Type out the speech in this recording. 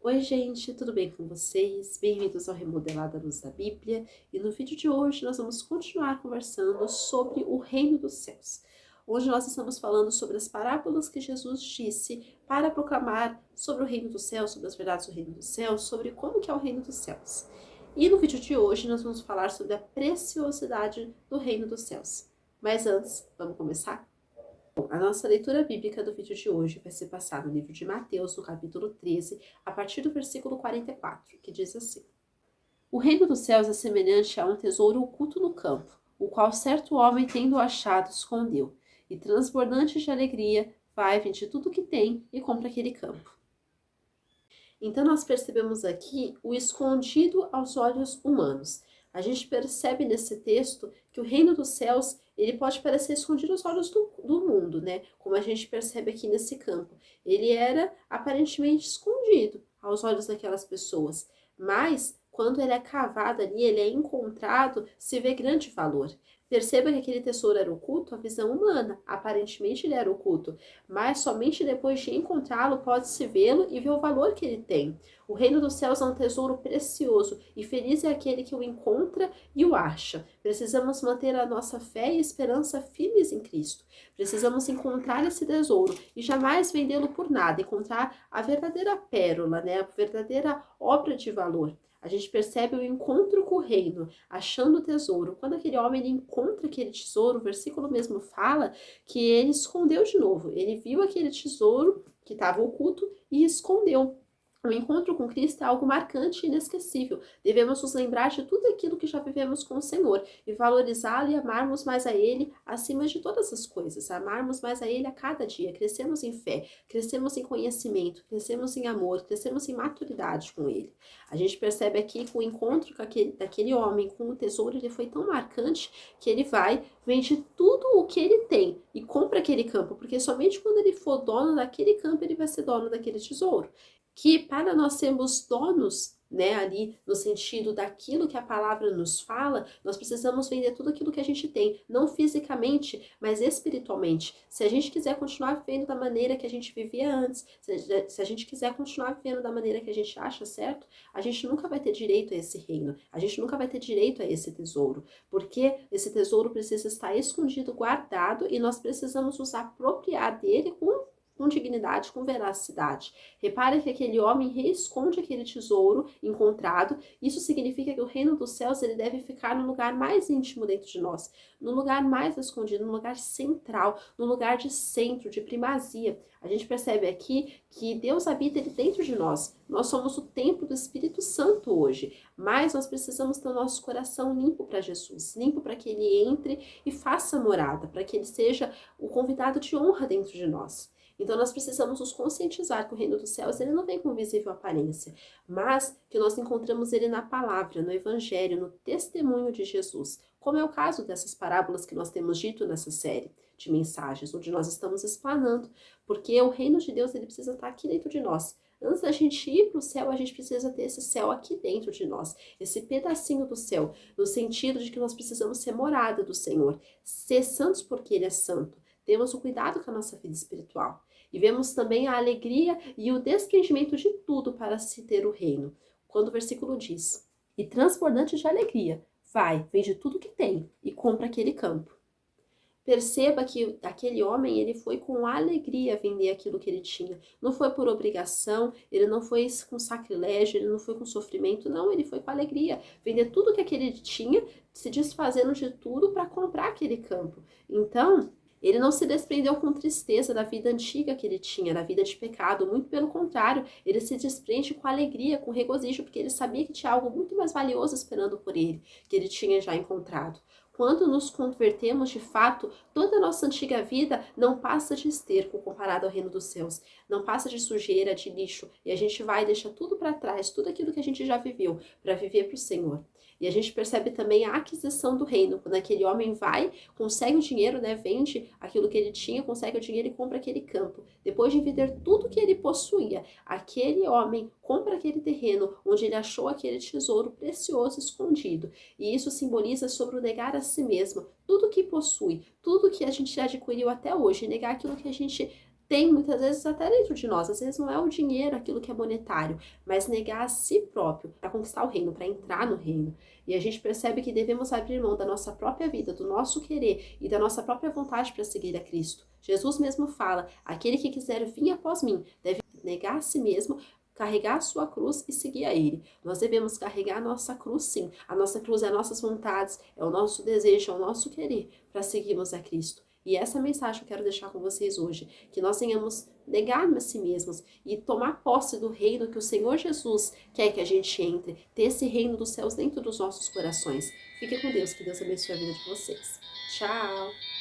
Oi gente, tudo bem com vocês? Bem-vindos ao Remodelada Luz da Bíblia. E no vídeo de hoje nós vamos continuar conversando sobre o Reino dos Céus. Hoje nós estamos falando sobre as parábolas que Jesus disse para proclamar sobre o Reino dos Céus, sobre as verdades do Reino dos Céus, sobre como que é o Reino dos Céus. E no vídeo de hoje nós vamos falar sobre a preciosidade do Reino dos Céus. Mas antes, vamos começar? A nossa leitura bíblica do vídeo de hoje vai ser passada no livro de Mateus, no capítulo 13, a partir do versículo 44, que diz assim: O reino dos céus é semelhante a um tesouro oculto no campo, o qual certo homem, tendo achado, escondeu, e transbordante de alegria, vai, vende tudo o que tem e compra aquele campo. Então nós percebemos aqui o escondido aos olhos humanos. A gente percebe nesse texto que o reino dos céus, ele pode parecer escondido aos olhos do mundo, né? Como a gente percebe aqui nesse campo. Ele era aparentemente escondido aos olhos daquelas pessoas, mas quando ele é cavado ali, ele é encontrado, se vê grande valor. Perceba que aquele tesouro era oculto à visão humana, aparentemente ele era oculto, mas somente depois de encontrá-lo pode-se vê-lo e ver o valor que ele tem. O reino dos céus é um tesouro precioso e feliz é aquele que o encontra e o acha. Precisamos manter a nossa fé e esperança firmes em Cristo. Precisamos encontrar esse tesouro e jamais vendê-lo por nada, encontrar a verdadeira pérola, né? A verdadeira obra de valor. A gente percebe o encontro com o reino, achando o tesouro. Quando aquele homem ele encontra aquele tesouro, o versículo mesmo fala que ele escondeu de novo. Ele viu aquele tesouro que estava oculto e escondeu. O encontro com Cristo é algo marcante e inesquecível. Devemos nos lembrar de tudo aquilo que já vivemos com o Senhor e valorizá-lo e amarmos mais a Ele acima de todas as coisas. Amarmos mais a Ele a cada dia. Crescemos em fé, crescemos em conhecimento, crescemos em amor, crescemos em maturidade com Ele. A gente percebe aqui que o encontro com daquele homem com o tesouro ele foi tão marcante que ele vai, vende tudo o que ele tem e compra aquele campo, porque somente quando ele for dono daquele campo ele vai ser dono daquele tesouro. Que para nós sermos donos, né, ali no sentido daquilo que a palavra nos fala, nós precisamos vender tudo aquilo que a gente tem, não fisicamente, mas espiritualmente. Se a gente quiser continuar vivendo da maneira que a gente vivia antes, se a gente quiser continuar vivendo da maneira que a gente acha certo, a gente nunca vai ter direito a esse reino, a gente nunca vai ter direito a esse tesouro, porque esse tesouro precisa estar escondido, guardado, e nós precisamos nos apropriar dele com dignidade, com veracidade. Repare que aquele homem reesconde aquele tesouro encontrado. Isso significa que o reino dos céus ele deve ficar no lugar mais íntimo dentro de nós, no lugar mais escondido, no lugar central, no lugar de centro, de primazia. A gente percebe aqui que Deus habita dentro de nós. Nós somos o templo do Espírito Santo hoje, mas nós precisamos ter o nosso coração limpo para Jesus, limpo para que ele entre e faça morada, para que ele seja o convidado de honra dentro de nós. Então nós precisamos nos conscientizar que o reino dos céus ele não vem com visível aparência, mas que nós encontramos ele na palavra, no evangelho, no testemunho de Jesus, como é o caso dessas parábolas que nós temos dito nessa série de mensagens, onde nós estamos explanando, porque o reino de Deus ele precisa estar aqui dentro de nós. Antes da gente ir para o céu, a gente precisa ter esse céu aqui dentro de nós, esse pedacinho do céu, no sentido de que nós precisamos ser morada do Senhor, ser santos porque Ele é santo. Temos o cuidado com a nossa vida espiritual. E vemos também a alegria e o desprendimento de tudo para se ter o reino. Quando o versículo diz, e transbordante de alegria, vai, vende tudo que tem e compra aquele campo. Perceba que aquele homem, ele foi com alegria vender aquilo que ele tinha. Não foi por obrigação, ele não foi com sacrilégio, ele não foi com sofrimento, não, ele foi com alegria. Vender tudo que aquele tinha, se desfazendo de tudo para comprar aquele campo. Então, ele não se desprendeu com tristeza da vida antiga que ele tinha, da vida de pecado. Muito pelo contrário, ele se desprende com alegria, com regozijo, porque ele sabia que tinha algo muito mais valioso esperando por ele, que ele tinha já encontrado. Quando nos convertemos de fato, toda a nossa antiga vida não passa de esterco comparado ao reino dos céus. Não passa de sujeira, de lixo. E a gente vai e deixa tudo para trás, tudo aquilo que a gente já viveu, para viver para o Senhor. E a gente percebe também a aquisição do reino, quando aquele homem vai, consegue o dinheiro, né, vende aquilo que ele tinha, consegue o dinheiro e compra aquele campo. Depois de vender tudo que ele possuía, aquele homem compra aquele terreno onde ele achou aquele tesouro precioso escondido. E isso simboliza sobre o negar a si mesmo, tudo que possui, tudo que a gente adquiriu até hoje, negar aquilo que a gente tem muitas vezes até dentro de nós. Às vezes não é o dinheiro, aquilo que é monetário, mas negar a si próprio para conquistar o reino, para entrar no reino. E a gente percebe que devemos abrir mão da nossa própria vida, do nosso querer e da nossa própria vontade para seguir a Cristo. Jesus mesmo fala: aquele que quiser vir após mim deve negar a si mesmo, carregar a sua cruz e seguir a Ele. Nós devemos carregar a nossa cruz, sim. A nossa cruz é as nossas vontades, é o nosso desejo, é o nosso querer para seguirmos a Cristo. E essa mensagem que eu quero deixar com vocês hoje, que nós tenhamos negar a si mesmos e tomar posse do reino que o Senhor Jesus quer que a gente entre, ter esse reino dos céus dentro dos nossos corações. Fique com Deus, que Deus abençoe a vida de vocês. Tchau!